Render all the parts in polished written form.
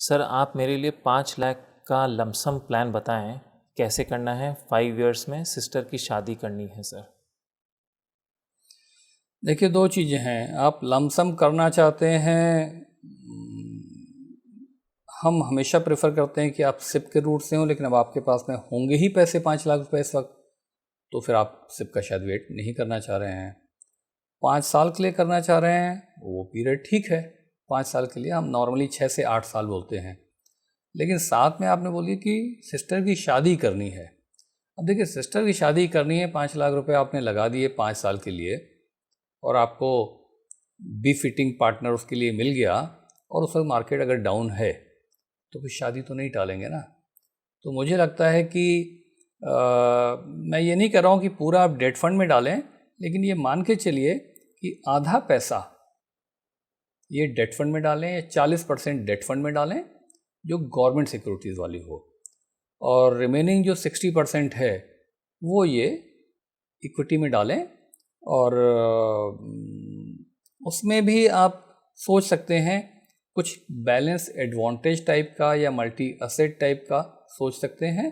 Sir आप मेरे लिए 5 लाख का लमसम प्लान बताएं, कैसे करना है। 5 इयर्स में सिस्टर की शादी करनी है सर। देखिए, दो चीज़ें हैं। आप लमसम करना चाहते हैं, हम हमेशा प्रेफर करते हैं कि आप सिप के रूट से हों, लेकिन अब आपके पास में होंगे ही पैसे 5 लाख रुपए इस वक्त, तो फिर आप सिप का शायद वेट नहीं करना चाह रहे हैं। 5 साल के लिए करना चाह रहे हैं, वो पीरियड ठीक है। 5 साल के लिए हम नॉर्मली 6 से 8 साल बोलते हैं, लेकिन साथ में आपने बोली कि सिस्टर की शादी करनी है। अब देखिए, सिस्टर की शादी करनी है, 5 लाख रुपए आपने लगा दिए 5 साल के लिए, और आपको बी फिटिंग पार्टनर उसके लिए मिल गया, और उस वक्त मार्केट अगर डाउन है तो फिर शादी तो नहीं टालेंगे ना। तो मुझे लगता है कि मैं ये नहीं कह रहा हूँ कि पूरा आप डेट फंड में डालें, लेकिन ये मान के चलिए कि आधा पैसा ये डेट फंड में डालें या 40% डेट फंड में डालें जो गवर्नमेंट सिक्योरिटीज़ वाली हो, और रिमेनिंग जो 60% है वो ये इक्विटी में डालें। और उसमें भी आप सोच सकते हैं कुछ बैलेंस एडवांटेज टाइप का या मल्टी असेट टाइप का सोच सकते हैं,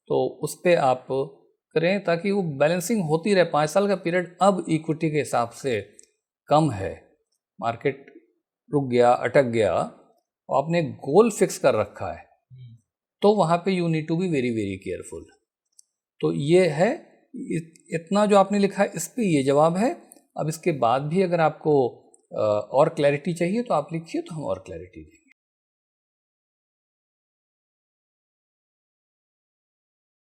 तो उस पर आप करें ताकि वो बैलेंसिंग होती रहे। 5 साल का पीरियड अब इक्विटी के हिसाब से कम है, मार्केट रुक गया, अटक गया, और आपने गोल फिक्स कर रखा है, तो वहाँ पे you need to be very very careful. तो ये है, इतना जो आपने लिखा है इस पे ये जवाब है। अब इसके बाद भी अगर आपको और क्लैरिटी चाहिए तो आप लिखिए, तो हम और क्लैरिटी देंगे।